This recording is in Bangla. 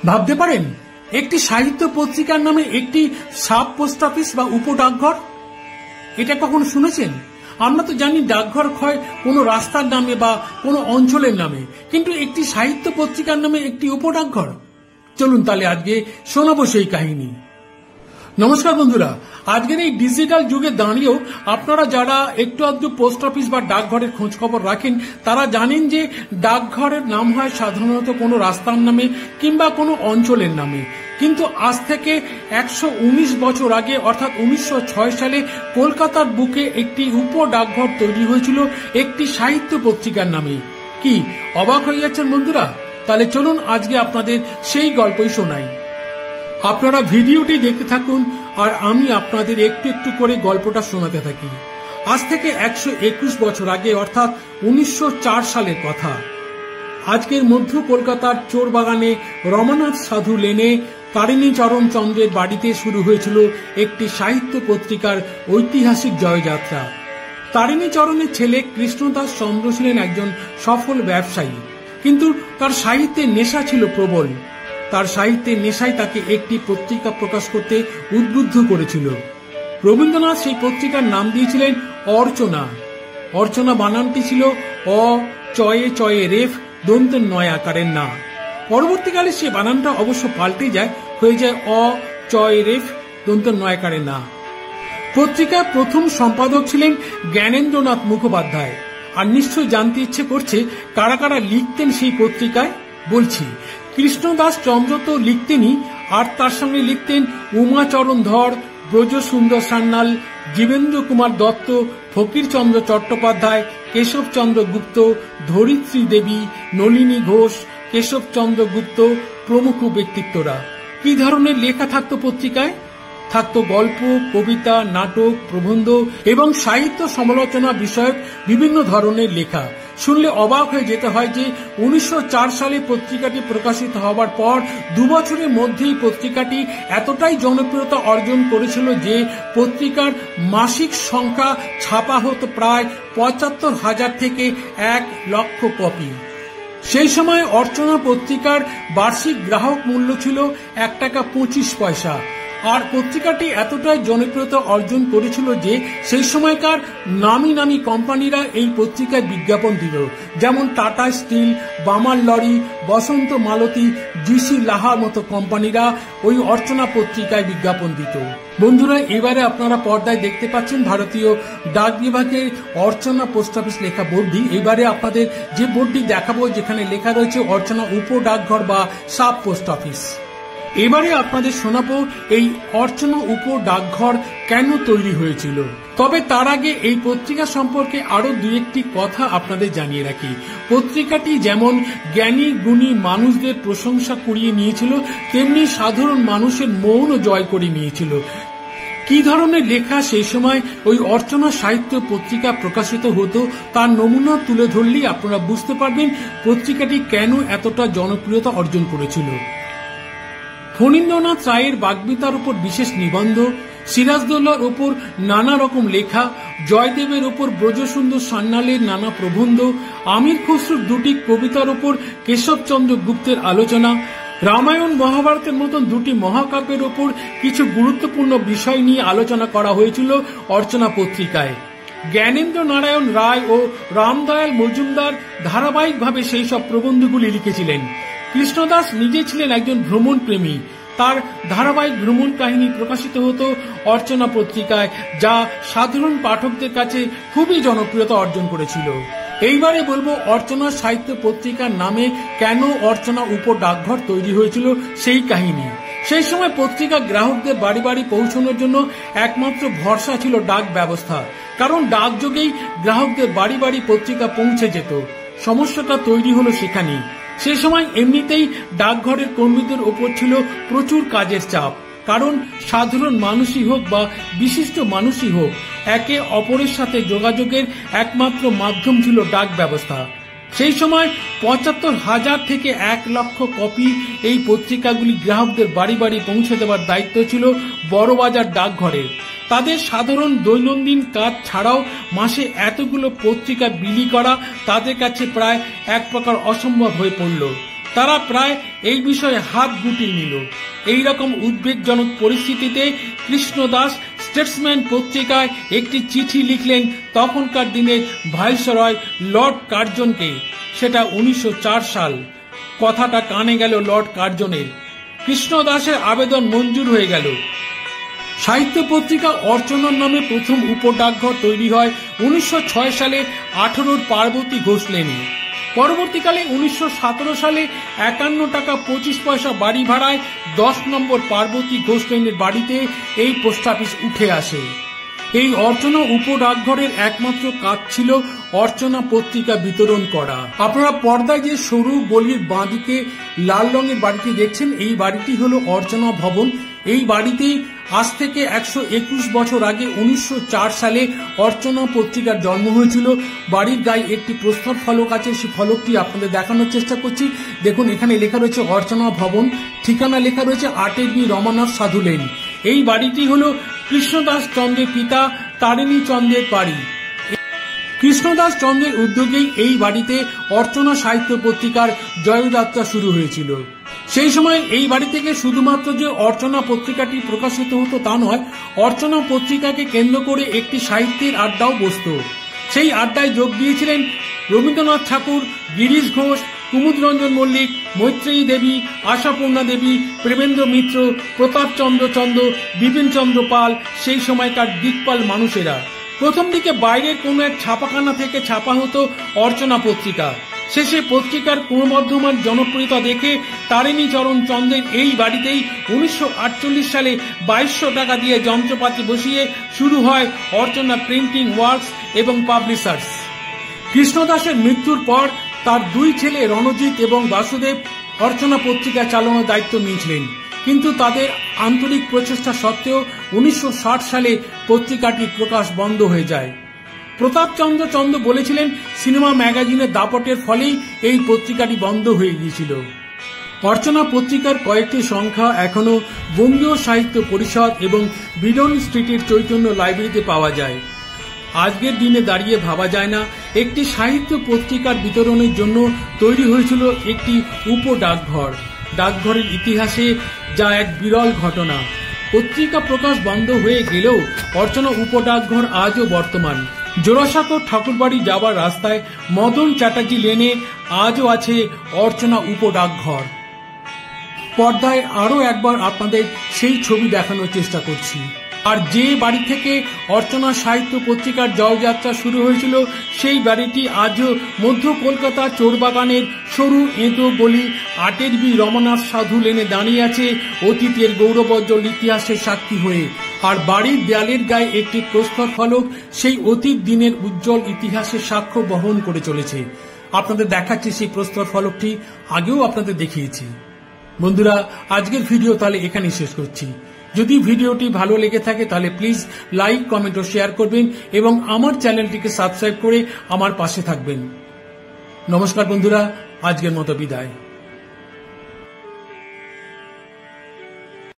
ভাবতে পারেন একটি সাহিত্য পত্রিকার নামে একটি সাব পোস্ট অফিস বা উপ ডাকঘর, এটা কখনো শুনেছেন? আমরা তো জানি ডাকঘর হয় কোনো রাস্তার নামে বা কোনো অঞ্চলের নামে, কিন্তু একটি সাহিত্য পত্রিকার নামে একটি উপ ডাকঘর। চলুন তাহলে আজকে শোনাবো সেই কাহিনী। নমস্কার বন্ধুরা, আজকের এই ডিজিটাল যুগে দাঁড়িয়েও আপনারা যারা একটু আধটু পোস্ট অফিস বা ডাকঘরের খোঁজ খবর রাখেন তারা জানেন যে ডাকঘরের নাম হয় সাধারণত কোনো রাস্তার নামে কিংবা কোনো অঞ্চলের নামে। কিন্তু আজ থেকে 119 বছর আগে অর্থাৎ 1906 সালে কলকাতার বুকে একটি উপ ডাকঘর তৈরি হয়েছিল একটি সাহিত্য পত্রিকার নামে। কি অবাক হয়ে যাচ্ছেন বন্ধুরা? তাহলে চলুন আজকে আপনাদের সেই গল্পই শোনাই। আপনারা ভিডিওটি দেখতে থাকুন আর আমি আপনাদের একটু একটু করে গল্পটা শোনাতে থাকি। আজ থেকে 121 বছর আগে অর্থাৎ 1904 সালের কথা। আজকের মধ্য কলকাতার চোরবাগানে রমানাথ সাধু লেনে তারিণীচরণ চন্দ্রের বাড়িতে শুরু হয়েছিল একটি সাহিত্য পত্রিকার ঐতিহাসিক জয়যাত্রা। তারিণীচরণের ছেলে কৃষ্ণদাস চন্দ্র ছিলেন একজন সফল ব্যবসায়ী, কিন্তু তার সাহিত্যের নেশা ছিল প্রবল। তার সাহিত্যের নেশাই তাকে একটি পত্রিকা প্রকাশ করতে উদ্বুদ্ধ করেছিল। রবীন্দ্রনাথ সেই পত্রিকার নাম দিয়েছিলেন অর্চনা। অর্চনা বানানটি ছিল অ চয়ে চয়ে রেফ দন্ত নয় আকারের না। পরবর্তীকালে সে বানানটা অবশ্য পাল্টে যায়, হয়ে যায় অ চয় রেফ দন্ত নয় আকারের না। পত্রিকার প্রথম সম্পাদক ছিলেন জ্ঞানেন্দ্রনাথ মুখোপাধ্যায়। আর নিশ্চয় জানতে ইচ্ছে করছে কারা কারা লিখতেন সেই পত্রিকায়। বলছি, কৃষ্ণদাস চন্দ্র তো লিখতেনই, আর তার সঙ্গে লিখতেন উমাচরণ ধর, ব্রজসুন্দর সান্যাল, জীবেন্দ্র কুমার দত্ত, ফকিরচন্দ্র চট্টোপাধ্যায়, কেশবচন্দ্র গুপ্ত, ধরিত্রী দেবী, নলিনী ঘোষ, কেশবচন্দ্র গুপ্ত প্রমুখ ব্যক্তিত্বরা। কি ধরনের লেখা থাকতো পত্রিকায়? থাকতো গল্প, কবিতা, নাটক, প্রবন্ধ এবং সাহিত্য সমালোচনা বিষয়ক বিভিন্ন ধরনের লেখা। শুনলে অবাক হয়ে যেতে হয় যে 1904 সালে পত্রিকাটি প্রকাশিত হবার পর 2 বছরের মধ্যেই পত্রিকাটি এতটাই জনপ্রিয়তা অর্জন করেছিল যে পত্রিকার মাসিক সংখ্যা ছাপা হতো প্রায় 75,000 থেকে 1 লক্ষ কপি। সেই সময় অর্চনা পত্রিকার বার্ষিক গ্রাহক মূল্য ছিল 1 টাকা 25 পয়সা। আর পত্রিকাটি এতটাই জনপ্রিয়তা অর্জন করেছিল যে সেই সময়কার নামি নামি কোম্পানিরা এই পত্রিকায় বিজ্ঞাপন দিল, যেমন টাটা স্টিল, বামার লরি, বসন্ত মালতী, জিসি লাহার মতো কোম্পানিরা ওই অর্চনা পত্রিকায় বিজ্ঞাপন দিত। বন্ধুরা, এবারে আপনারা পর্দায় দেখতে পাচ্ছেন ভারতীয় ডাক বিভাগের অর্চনা পোস্ট অফিস লেখা বোর্ডটি। এবারে আপনাদের যে বোর্ডটি দেখাবো যেখানে লেখা রয়েছে অর্চনা উপ ডাকঘর বা সাব পোস্ট অফিস। এবারে আপনাদের শোনাবো এই অর্চনা উপ ডাকঘর কেন তৈরি হয়েছিল। তবে তার আগে এই পত্রিকা সম্পর্কে আরো 2-1টি কথা আপনাদের জানিয়ে রাখি। পত্রিকাটি যেমন জ্ঞানী গুণী মানুষদের প্রশংসা কুড়িয়ে নিয়েছিল, তেমনি সাধারণ মানুষের মৌন জয় করে নিয়েছিল। কি ধরনের লেখা সেই সময় ওই অর্চনা সাহিত্য পত্রিকা প্রকাশিত হতো তার নমুনা তুলে ধরলেই আপনারা বুঝতে পারবেন পত্রিকাটি কেন এতটা জনপ্রিয়তা অর্জন করেছিল। ফণীন্দ্রনাথ রায়ের বাগ্মিতার উপর বিশেষ নিবন্ধ, সিরাজদৌল্লার উপর নানা রকম লেখা, জয়দেবের উপর ব্রজসুন্দর সান্যালের নানা প্রবন্ধ, আমির খসরুর 2টি কবিতার উপর কেশবচন্দ্র গুপ্তের আলোচনা, রামায়ণ মহাভারতের মতন 2টি মহাকাব্যের উপর কিছু গুরুত্বপূর্ণ বিষয় নিয়ে আলোচনা করা হয়েছিল অর্চনা পত্রিকায়। জ্ঞানেন্দ্র নারায়ণ রায় ও রামদয়াল মজুমদার ধারাবাহিকভাবে সেই সব প্রবন্ধগুলি লিখেছিলেন। কৃষ্ণদাস নিজে ছিলেন একজন ভ্রমণ প্রেমী। তার ধারাবাহিক ভ্রমণ কাহিনী প্রকাশিত হতো অর্চনা পত্রিকায়, যা সাধারণ পাঠকদের কাছে খুবই জনপ্রিয়তা অর্জন করেছিল। এইবারে বলবো অর্চনা সাহিত্য পত্রিকার নামে কেন অর্চনা উপ ডাকঘর তৈরি হয়েছিল সেই কাহিনী। সেই সময় পত্রিকা গ্রাহকদের বাড়ি বাড়ি পৌঁছানোর জন্য একমাত্র ভরসা ছিল ডাক ব্যবস্থা, কারণ ডাকযোগেই গ্রাহকদের বাড়ি বাড়ি পত্রিকা পৌঁছে যেত। সমস্যাটা তৈরি হলো সেখানেই। সেই সময় এমনিতেই ডাকঘরের কর্মীদের ওপর ছিল প্রচুর কাজের চাপ, কারণ সাধারণ মানুষই হোক বা বিশিষ্ট মানুষই হোক, একে অপরের সাথে যোগাযোগের একমাত্র মাধ্যম ছিল ডাক ব্যবস্থা। সেই সময় 75,000 থেকে 1 লক্ষ কপি এই পত্রিকাগুলি গ্রাহকদের বাড়ি বাড়ি পৌঁছে দেওয়ার দায়িত্ব ছিল বড়বাজার ডাকঘরের। তাদের সাধারণ দৈনন্দিন কাজ ছাড়াও মাসে এতগুলো পত্রিকা বিলি করা তাদের কাছে প্রায় এক প্রকার অসম্ভব হয়ে পড়ল। তারা প্রায় এই বিষয়ে হাত গুটিয়ে নিল। এইরকম উদ্বেগজনক পরিস্থিতিতে কৃষ্ণদাস স্টেটসম্যান পত্রিকায় একটি চিঠি লিখলেন তখনকার দিনের ভাইসরয় লর্ড কার্জনকে। সেটা 1904 সাল। কথাটা কানে গেল লর্ড কার্জনের। কৃষ্ণদাসের আবেদন মঞ্জুর হয়ে গেল। সাহিত্য পত্রিকা অর্চনার নামে প্রথম উপডাকঘর তৈরি হয় 1906 সালে 18 পার্বতী ঘোষ লেনে। পরবর্তীকালে 1917 সালে 51 টাকা 25 পয়সা বাড়ি ভাড়ায় 10 নম্বর পার্বতী ঘোষ লেনের বাড়িতে এই পোস্ট অফিস উঠে আসে। এই অর্চনা উপডাকঘরের একমাত্র কাজ ছিল অর্চনা পত্রিকা বিতরণ করা। আপনারা পর্দায় যে সরু গলির বাঁদিকে লাল রঙের বাড়িটি দেখছেন, এই বাড়িটি হলো অর্চনা ভবন। এই বাড়িতেই আজ থেকে 121 বছর আগে 1904 সালে অর্চনা পত্রিকার জন্ম হয়েছিল। বাড়ির গায়ে একটি প্রস্তর ফলক আছে, সেই ফলকটি আপনাদের দেখানোর চেষ্টা করছি। দেখুন, এখানে লেখা রয়েছে অর্চনা ভবন, ঠিকানা লেখা রয়েছে 8 বি রমানাথ সাধু লেন। এই বাড়িটি হলো কৃষ্ণদাস চন্দ্রের পিতা তারিণী চন্দ্রের বাড়ি। কৃষ্ণদাস চন্দ্রের উদ্যোগেই এই বাড়িতে অর্চনা সাহিত্য পত্রিকার জয়যাত্রা শুরু হয়েছিল। সেই সময় এই বাড়ি থেকে শুধুমাত্র যে অর্চনা পত্রিকাটি প্রকাশিত হতো তা নয়, অর্চনা পত্রিকাকে কেন্দ্র করে একটি সাহিত্যের আড্ডাও বসত। সেই আড্ডায় যোগ দিয়েছিলেন রবীন্দ্রনাথ ঠাকুর, গিরিশ ঘোষ, কুমুদরঞ্জন মল্লিক, মৈত্রেয়ী দেবী, আশাপূর্ণা দেবী, প্রেমেন্দ্র মিত্র, প্রতাপচন্দ্র চন্দ্র, বিপিন চন্দ্র পাল, সেই সময়কার দিকপাল মানুষেরা। প্রথম দিকে বাইরের কোনো এক ছাপাখানা থেকে ছাপা হতো অর্চনা পত্রিকা। শেষে পত্রিকার ক্রমবর্ধমান জনপ্রিয়তা দেখে তারিণী চরণ চন্দ্রের এই বাড়িতেই 1948 সালে 2200 টাকা দিয়ে যন্ত্রপাতি বসিয়ে শুরু হয় অর্চনা প্রিন্টিং ওয়ার্কস এবং পাবলিশার্স। কৃষ্ণদাসের মৃত্যুর পর তার 2 ছেলে রণজিৎ এবং বাসুদেব অর্চনা পত্রিকা চালানোর দায়িত্ব নিয়েছিলেন, কিন্তু তাদের আন্তরিক প্রচেষ্টা সত্ত্বেও 1960 সালে পত্রিকাটির প্রকাশ বন্ধ হয়ে যায়। প্রতাপচন্দ্র চন্দ্র বলেছিলেন, সিনেমা ম্যাগাজিনের দাপটের ফলেই এই পত্রিকাটি বন্ধ হয়ে গিয়েছিল। অর্চনা পত্রিকার কয়েকটি সংখ্যা এখনো বঙ্গীয় সাহিত্য পরিষদ এবং বিডন স্ট্রিটের চৈতন্য লাইব্রেরিতে পাওয়া যায়। আজকের দিনে দাঁড়িয়ে ভাবা যায় না একটি সাহিত্য পত্রিকার বিতরণের জন্য তৈরি হয়েছিল একটি উপডাকঘর। ডাকঘরের ইতিহাসে যা এক বিরল ঘটনা। পত্রিকা প্রকাশ বন্ধ হয়ে গেলেও অর্চনা উপডাকঘর আজও বর্তমান। জোড়াসাঁকো ঠাকুরবাড়ি যাওয়ার রাস্তায় মদন চ্যাটার্জি লেনে আজও আছে অর্চনা উপডাকঘর। পর্দায় আরো একবার আপনাদের সেই ছবি দেখানোর চেষ্টা করছি। আর যে বাড়ি থেকে অর্চনা সাহিত্য পত্রিকার জয়যাত্রা শুরু হয়েছিল, সেই বাড়িটি আজও মধ্য কলকাতা চোরবাগানের সরু এঁটো গলি 8 বি রমানাথ সাধু লেনে দাঁড়িয়ে আছে অতীতের গৌরবোজ্জ্বল ইতিহাসের সাক্ষী হয়ে। আর বাড়ির দেয়ালের গায়ে একটি প্রস্তর ফলক সেই অতীত দিনের উজ্জ্বল ইতিহাসের সাক্ষ্য বহন করে চলেছে। আপনাদের দেখাচ্ছি সেই প্রস্তর ফলকটি, আগেও আপনাদের দেখিয়েছি। বন্ধুরা, আজকের ভিডিও তাহলে এখানেই শেষ করছি। যদি ভিডিওটি ভালো লেগে থাকে তাহলে প্লিজ লাইক, কমেন্ট ও শেয়ার করবেন এবং আমার চ্যানেলটিকে সাবস্ক্রাইব করে আমার পাশে থাকবেন। নমস্কার বন্ধুরা, আজকের মতো বিদায়।